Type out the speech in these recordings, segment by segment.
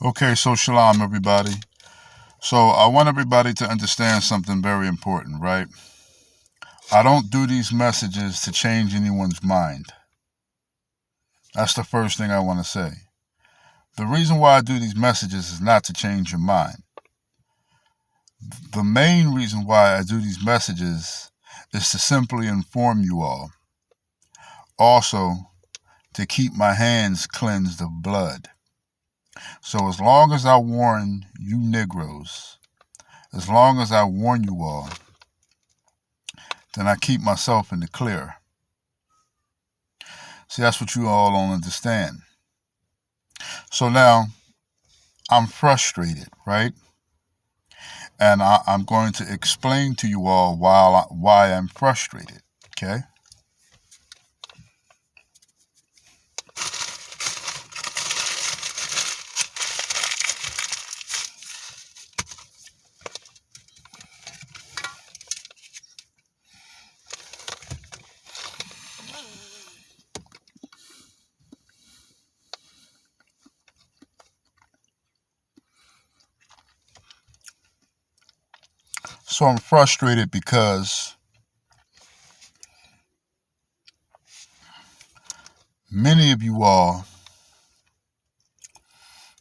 Okay, so shalom, everybody. So I want everybody to understand something very important, right? I don't do these messages to change anyone's mind. That's the first thing I want to say. The reason why I do these messages is not to change your mind. The main reason why I do these messages is to simply inform you all. Also, to keep my hands cleansed of blood. So as long as I warn you Negroes, as long as I warn you all, then I keep myself in the clear. See, that's what you all don't understand. So now, I'm frustrated, right? And I'm going to explain to you all why I'm frustrated, okay? So I'm frustrated because many of you all,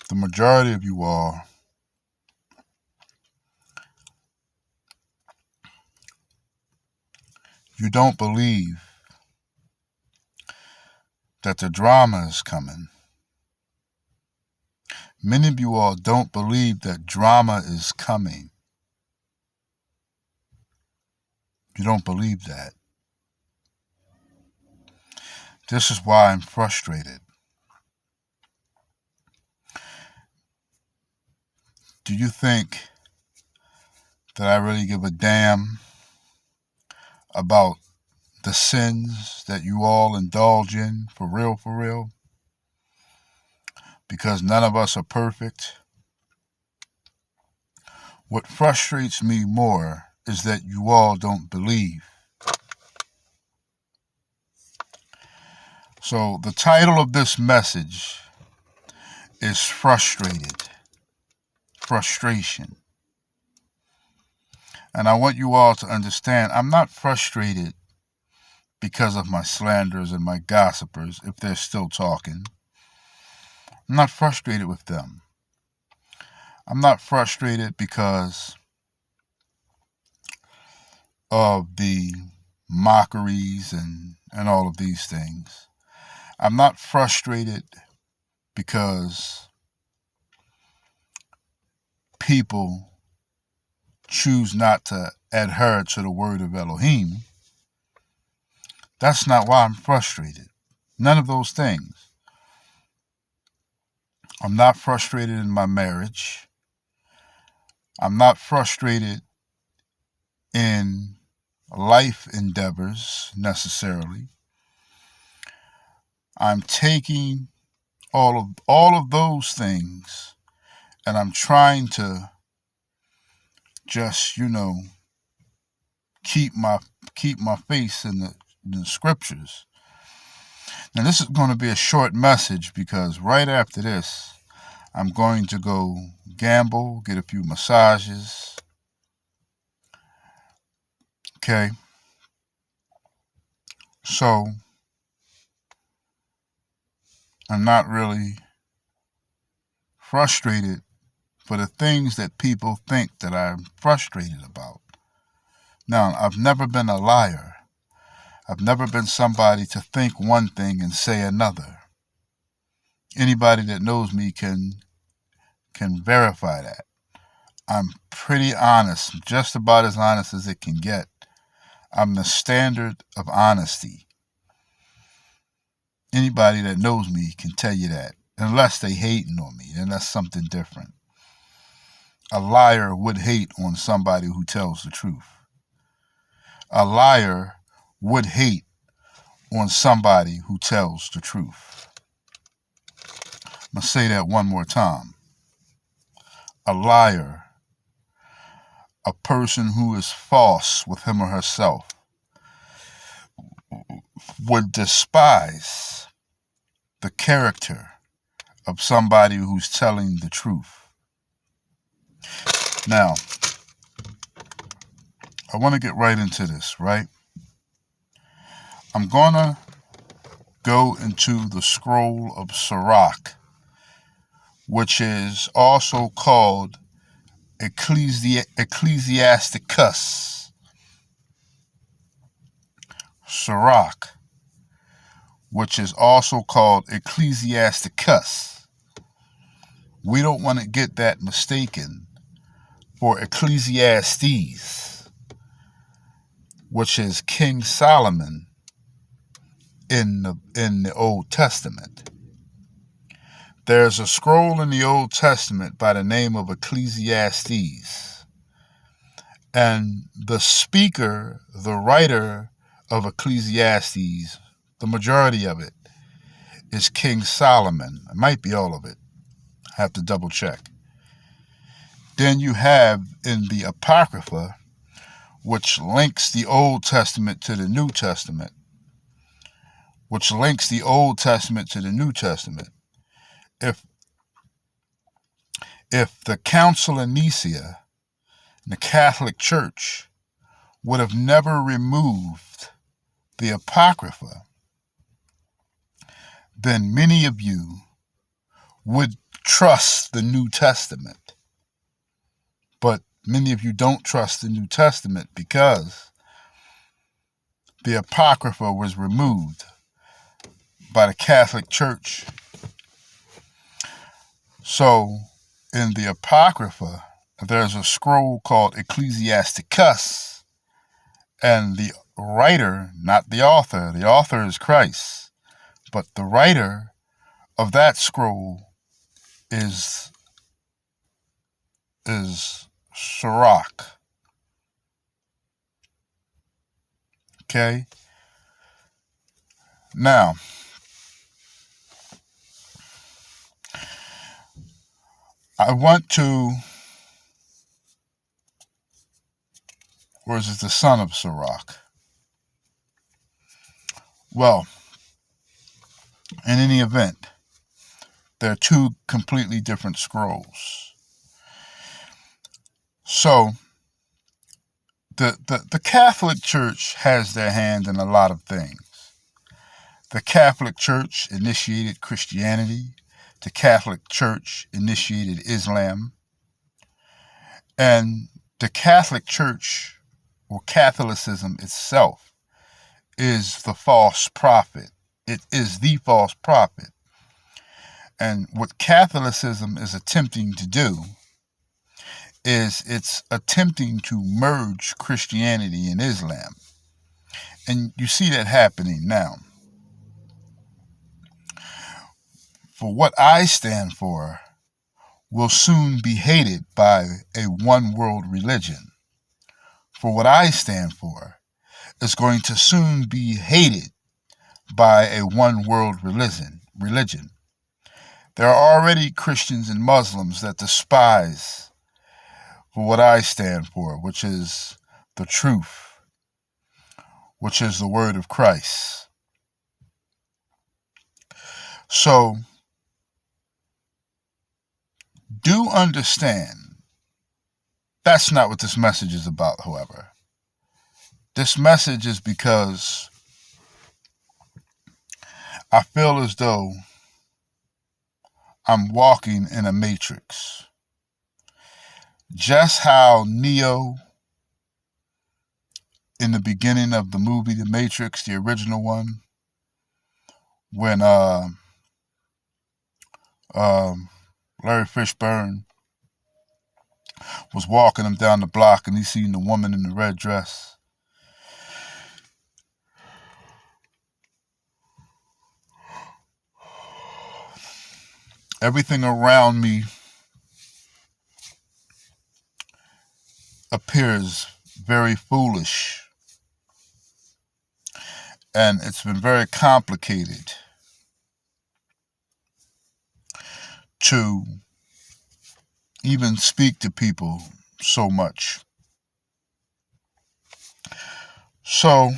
the majority of you all, you don't believe that the drama is coming. Many of you all don't believe that drama is coming. You don't believe that. This is why I'm frustrated. Do you think that I really give a damn about the sins that you all indulge in, for real, for real? Because none of us are perfect. What frustrates me more is that you all don't believe. So the title of this message is Frustrated. Frustration. And I want you all to understand, I'm not frustrated because of my slanderers and my gossipers, if they're still talking. I'm not frustrated with them. I'm not frustrated because of the mockeries and all of these things. I'm not frustrated because people choose not to adhere to the word of Elohim. That's not why I'm frustrated. None of those things. I'm not frustrated in my marriage. I'm not frustrated in life endeavors necessarily. I'm taking all of those things and I'm trying to just, keep my face in the scriptures. Now this is going to be a short message because right after this I'm going to go gamble, get a few massages. Okay. So I'm not really frustrated for the things that people think that I'm frustrated about. Now, I've never been a liar. I've never been somebody to think one thing and say another. Anybody that knows me can verify that. I'm pretty honest, just about as honest as it can get. I'm the standard of honesty. Anybody that knows me can tell you that. Unless they hating on me, then that's something different. A liar would hate on somebody who tells the truth. A liar would hate on somebody who tells the truth. I'm going to say that one more time. A liar, a person who is false with him or herself, would despise the character of somebody who's telling the truth. Now, I want to get right into this, right? I'm going to go into the scroll of Sirach, which is also called Ecclesiasticus. Sirach, which is also called Ecclesiasticus. We don't want to get that mistaken for Ecclesiastes, which is King Solomon in the Old Testament. There's a scroll in the Old Testament by the name of Ecclesiastes. And the speaker, the writer of Ecclesiastes, the majority of it, is King Solomon. It might be all of it. I have to double check. Then you have in the Apocrypha, which links the Old Testament to the New Testament, If the Council of Nicaea, the Catholic Church, would have never removed the Apocrypha, then many of you would trust the New Testament. But many of you don't trust the New Testament because the Apocrypha was removed by the Catholic Church. So in the Apocrypha, there's a scroll called Ecclesiasticus, and the writer, not the author is Christ, but the writer of that scroll is Sirach. Okay? Now, I want to, or is it the son of Sirach? Well, in any event, they're two completely different scrolls. So, the Catholic Church has their hand in a lot of things. The Catholic Church initiated Christianity. The Catholic Church initiated Islam. And the Catholic Church, or Catholicism itself, is the false prophet. It is the false prophet. And what Catholicism is attempting to do is it's attempting to merge Christianity and Islam. And you see that happening now. For what I stand for will soon be hated by a one-world religion. For what I stand for is going to soon be hated by a one-world religion. There are already Christians and Muslims that despise for what I stand for, which is the truth, which is the word of Christ. So, do understand, that's not what this message is about, however. This message is because I feel as though I'm walking in a matrix. Just how Neo, in the beginning of the movie The Matrix, the original one, when Larry Fishburne was walking him down the block and he seen the woman in the red dress. Everything around me appears very foolish, and it's been very complicated to even speak to people so much. So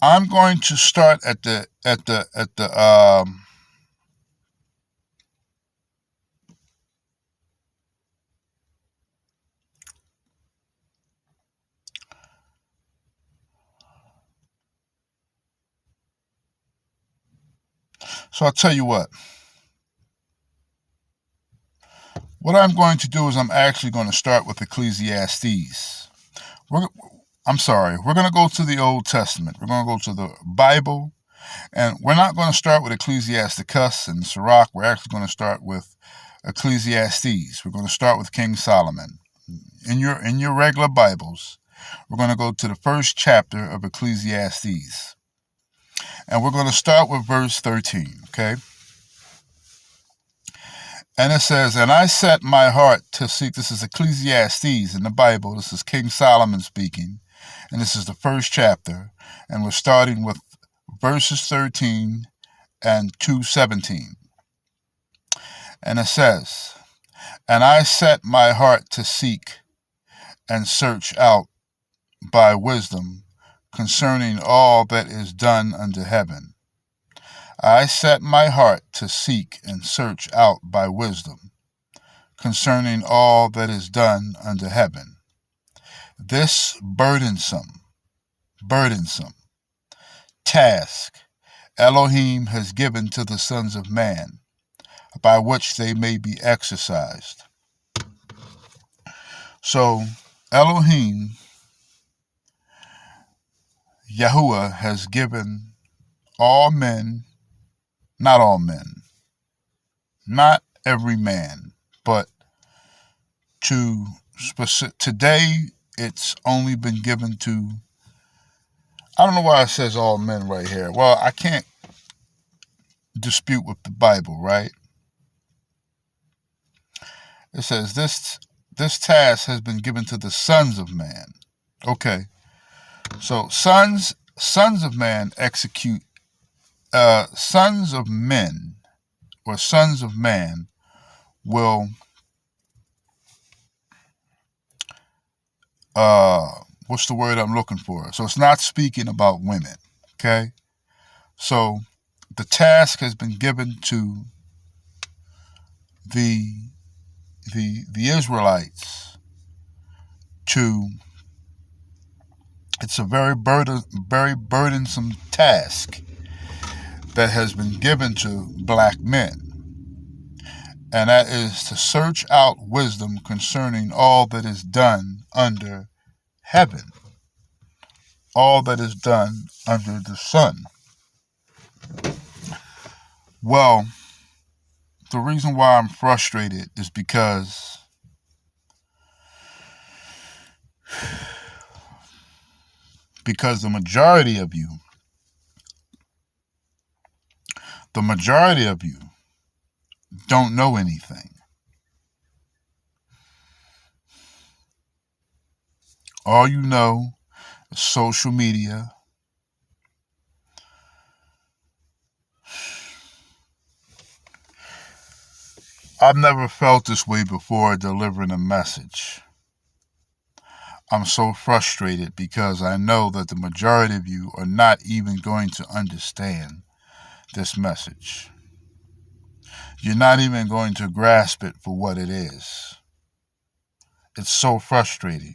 I'm going to start at the so I'll tell you what. What I'm going to do is I'm actually going to start with Ecclesiastes. I'm sorry, we're going to go to the Old Testament. We're going to go to the Bible, and we're not going to start with Ecclesiasticus and Sirach. We're actually going to start with Ecclesiastes. We're going to start with King Solomon. In your regular Bibles, we're going to go to the first chapter of Ecclesiastes. And we're going to start with verse 13, okay? And it says, and I set my heart to seek, this is Ecclesiastes in the Bible, this is King Solomon speaking, and this is the first chapter, and we're starting with verses 13 and 2:17. And it says, and I set my heart to seek and search out by wisdom concerning all that is done under heaven. I set my heart to seek and search out by wisdom concerning all that is done under heaven. This burdensome task Elohim has given to the sons of man, by which they may be exercised. So Elohim, Yahuwah, has given all men, not all men, not every man, but today it's only been given to, I don't know why it says all men right here. Well, I can't dispute with the Bible, right? It says this task has been given to the sons of man. Okay. So sons of man execute, sons of men or sons of man will what's the word I'm looking for? So it's not speaking about women, okay? So the task has been given to the Israelites to, it's a very burdensome task that has been given to black men. And that is to search out wisdom concerning all that is done under heaven, all that is done under the sun. Well, the reason why I'm frustrated is because the majority of you don't know anything. All you know is social media. I've never felt this way before delivering a message. I'm so frustrated because I know that the majority of you are not even going to understand this message. You're not even going to grasp it for what it is. It's so frustrating.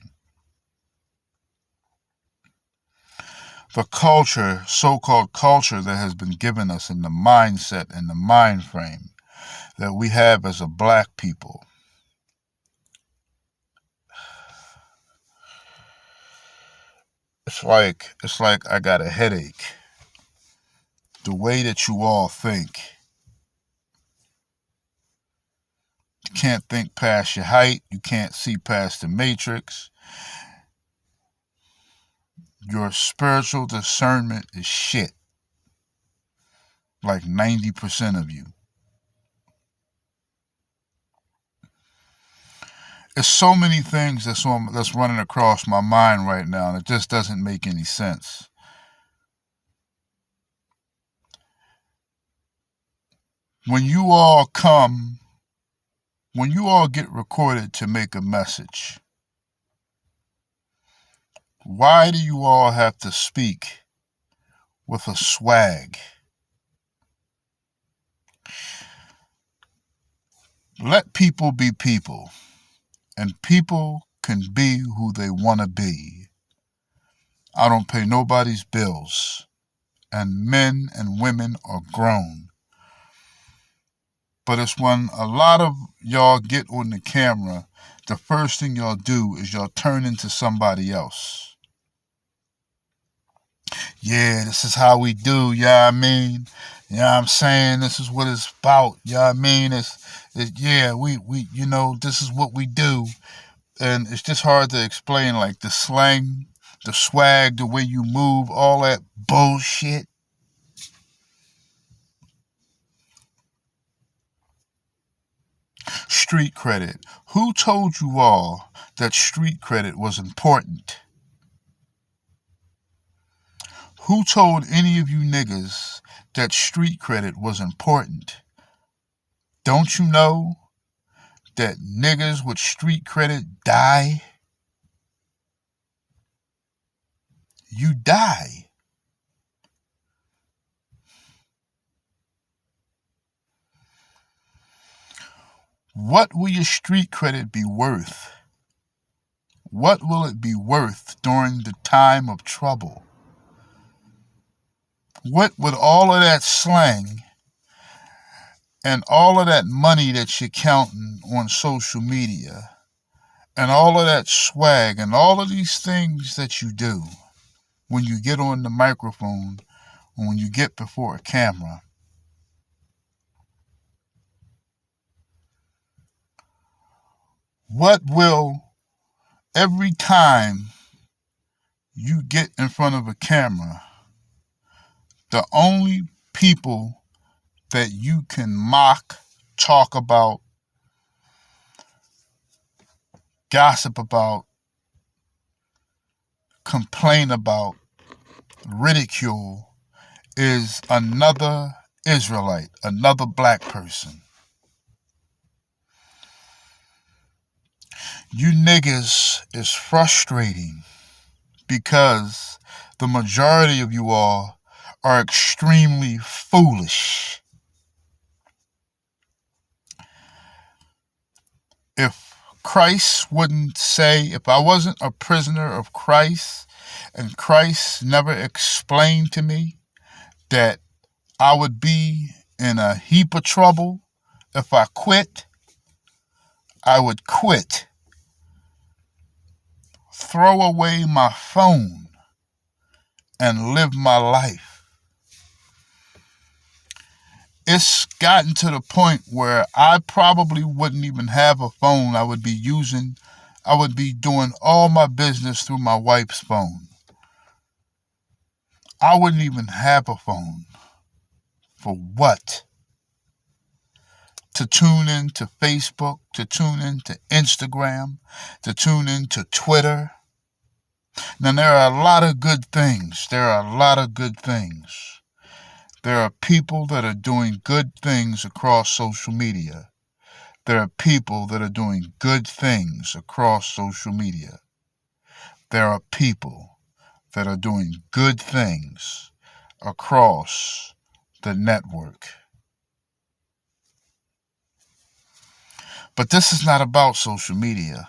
The culture, so-called culture that has been given us in the mindset and the mind frame that we have as a black people. It's like I got a headache. The way that you all think. You can't think past your height. You can't see past the matrix. Your spiritual discernment is shit. Like 90% of you. There's so many things that's running across my mind right now, and it just doesn't make any sense. When you all get recorded to make a message, why do you all have to speak with a swag. Let people be people, and people can be who they want to be. I don't pay nobody's bills, and men and women are grown. But it's when a lot of y'all get on the camera, the first thing y'all do is y'all turn into somebody else. Yeah, this is how we do, yeah, I mean. Yeah, I'm saying this is what it's about. Yeah, I mean, yeah, we this is what we do. And it's just hard to explain, like the slang, the swag, the way you move, all that bullshit. Street credit. Who told you all that street credit was important? Who told any of you niggas that street credit was important? Don't you know that niggas with street credit die? You die. What will your street credit be worth? What will it be worth during the time of trouble? What with all of that slang and all of that money that you're counting on social media and all of that swag and all of these things that you do when you get on the microphone and when you get before a camera, what will, every time you get in front of a camera, the only people that you can mock, talk about, gossip about, complain about, ridicule is another Israelite, another black person. You niggas is frustrating because the majority of you all are extremely foolish. If Christ wouldn't say, if I wasn't a prisoner of Christ and Christ never explained to me that I would be in a heap of trouble if I quit, I would quit. Throw away my phone and live my life. It's gotten to the point where I probably wouldn't even have a phone. I would be doing all my business through my wife's phone. I wouldn't even have a phone. For what? To tune in to Facebook, to tune in to Instagram, to tune in to Twitter. Now, there are a lot of good things. There are a lot of good things. There are people that are doing good things across social media. There are people that are doing good things across social media. There are people that are doing good things across the network. But this is not about social media.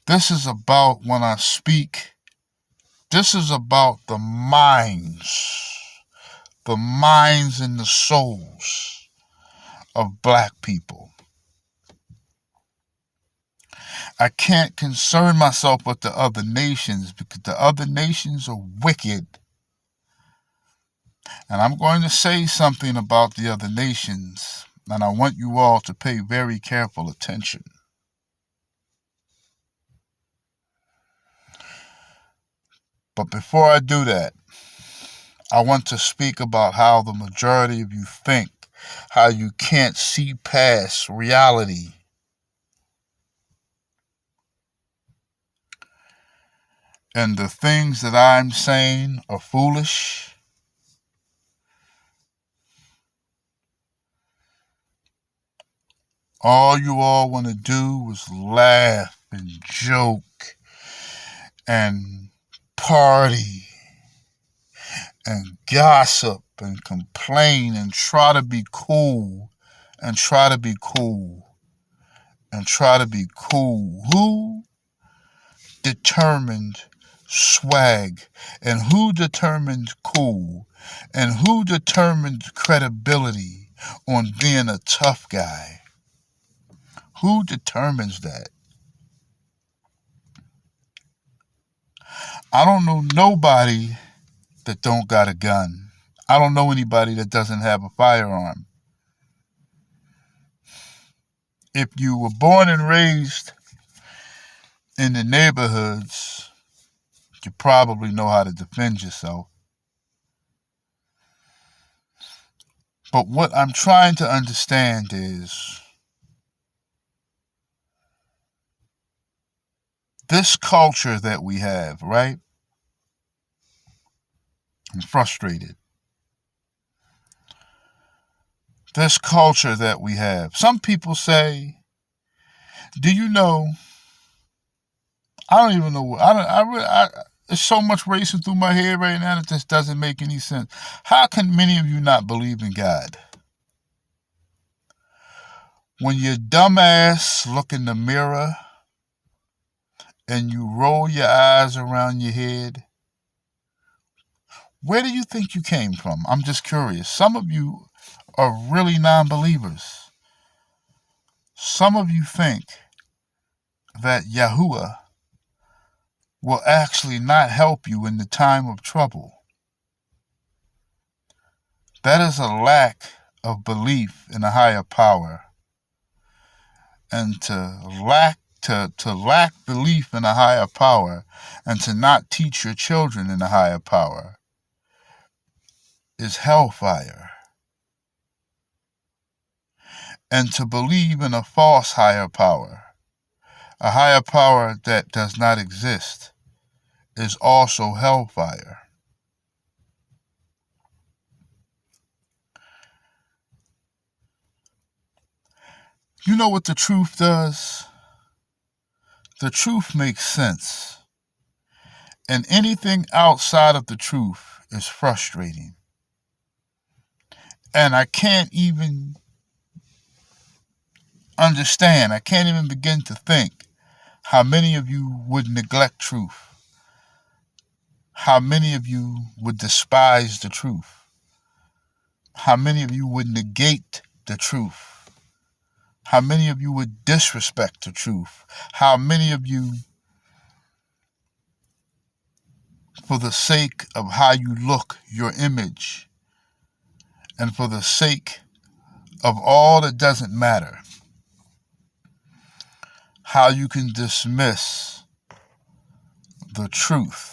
This is about when I speak, this is about the minds and the souls of black people. I can't concern myself with the other nations because the other nations are wicked. And I'm going to say something about the other nations, and I want you all to pay very careful attention. But before I do that, I want to speak about how the majority of you think, how you can't see past reality. And the things that I'm saying are foolish. All you all want to do is laugh and joke and party and gossip and complain and try to be cool and try to be cool and try to be cool. Who determined swag, and who determined cool, and who determined credibility on being a tough guy? Who determines that? I don't know nobody that don't got a gun. I don't know anybody that doesn't have a firearm. If you were born and raised in the neighborhoods, you probably know how to defend yourself. But what I'm trying to understand is this culture that we have, right? I'm frustrated. This culture that we have. Some people say, do you know, I don't even know. There's so much racing through my head right now that just doesn't make any sense. How can many of you not believe in God? When your dumb ass look in the mirror and you roll your eyes around your head, where do you think you came from? I'm just curious. Some of you are really non-believers. Some of you think that Yahuwah will actually not help you in the time of trouble. That is a lack of belief in a higher power. And to lack belief in a higher power and to not teach your children in a higher power is hellfire. And to believe in a false higher power, a higher power that does not exist, is also hellfire. You know what the truth does? The truth makes sense. And anything outside of the truth is frustrating. And I can't even understand, I can't even begin to think how many of you would neglect truth. How many of you would despise the truth. How many of you would negate the truth. How many of you would disrespect the truth. How many of you, for the sake of how you look, your image, and for the sake of all that doesn't matter, how you can dismiss the truth.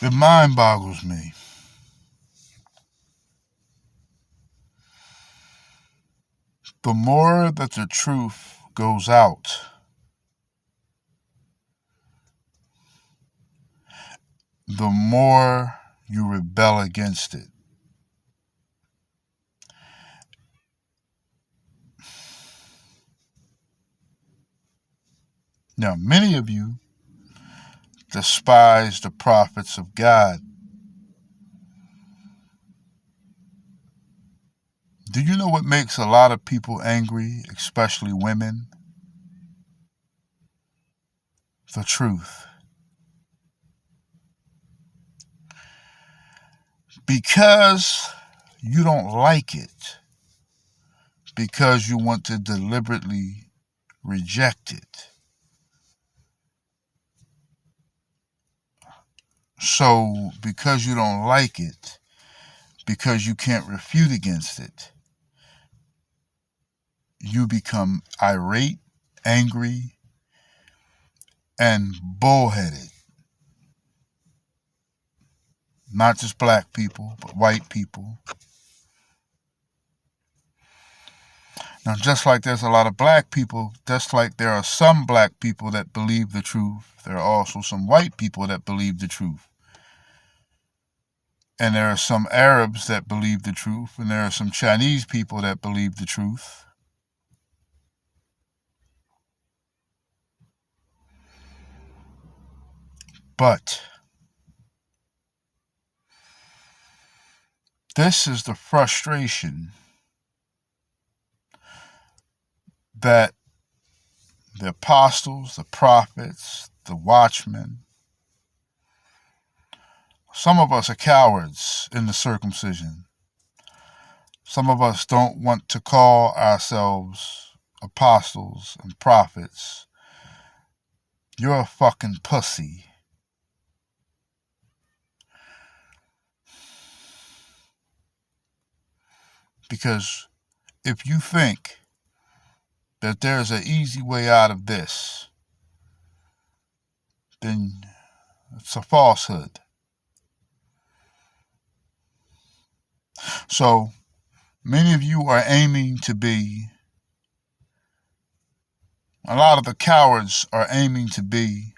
It mind boggles me. The more that the truth goes out, the more you rebel against it. Now, many of you despise the prophets of God. Do you know what makes a lot of people angry, especially women? The truth. Because you don't like it, because you want to deliberately reject it. So, because you don't like it, because you can't refute against it, you become irate, angry, and bullheaded. Not just black people, but white people. Now, just like there's a lot of black people, just like there are some black people that believe the truth, there are also some white people that believe the truth. And there are some Arabs that believe the truth, and there are some Chinese people that believe the truth. But this is the frustration that the apostles, the prophets, the watchmen, some of us are cowards in the circumcision. Some of us don't want to call ourselves apostles and prophets. You're a fucking pussy. Because if you think that there's an easy way out of this, then it's a falsehood. So many of you are aiming to be, a lot of the cowards are aiming to be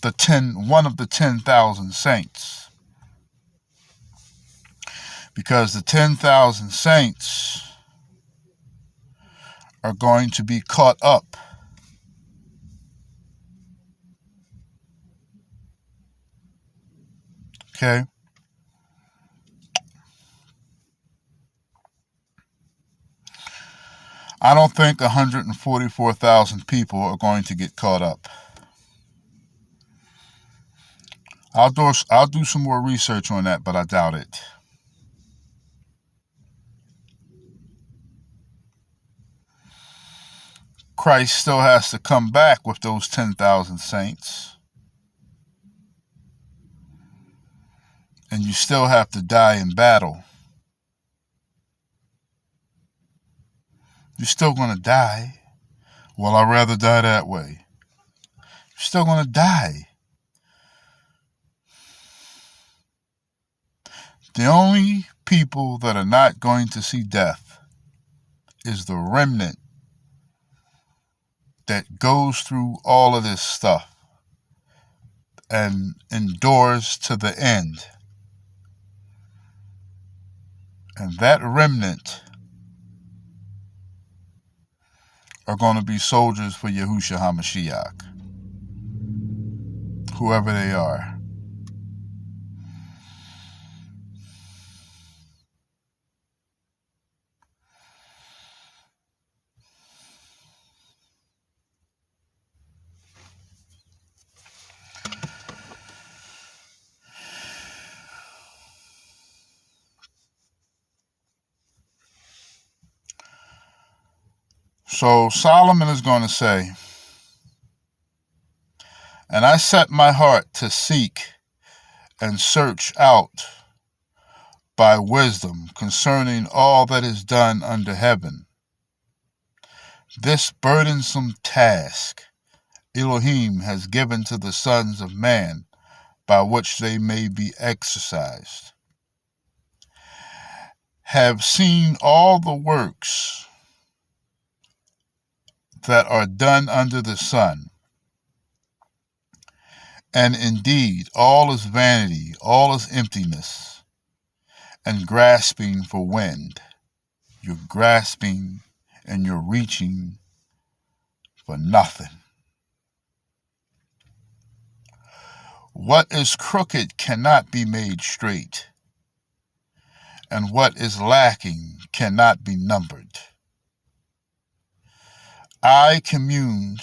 one of the 10,000 saints. Because the 10,000 saints are going to be caught up. Okay? I don't think 144,000 people are going to get caught up. I'll do some more research on that, but I doubt it. Christ still has to come back with those 10,000 saints. And you still have to die in battle. You're still going to die. Well, I'd rather die that way. You're still going to die. The only people that are not going to see death is the remnant that goes through all of this stuff and endures to the end. And that remnant are going to be soldiers for Yahushua HaMashiach, whoever they are. So Solomon is going to say, and I set my heart to seek and search out by wisdom concerning all that is done under heaven. This burdensome task Elohim has given to the sons of man, by which they may be exercised. Have seen all the works that are done under the sun. And indeed, all is vanity, all is emptiness, and grasping for wind. You're grasping and you're reaching for nothing. What is crooked cannot be made straight, and what is lacking cannot be numbered. I communed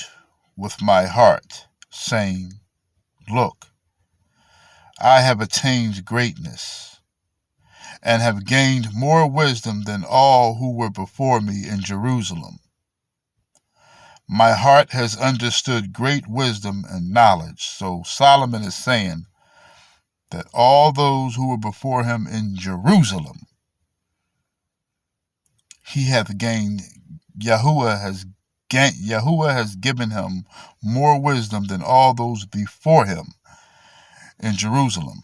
with my heart, saying, look, I have attained greatness, and have gained more wisdom than all who were before me in Jerusalem. My heart has understood great wisdom and knowledge. So Solomon is saying that all those who were before him in Jerusalem, he hath gained, Yahuwah has given him more wisdom than all those before him in Jerusalem.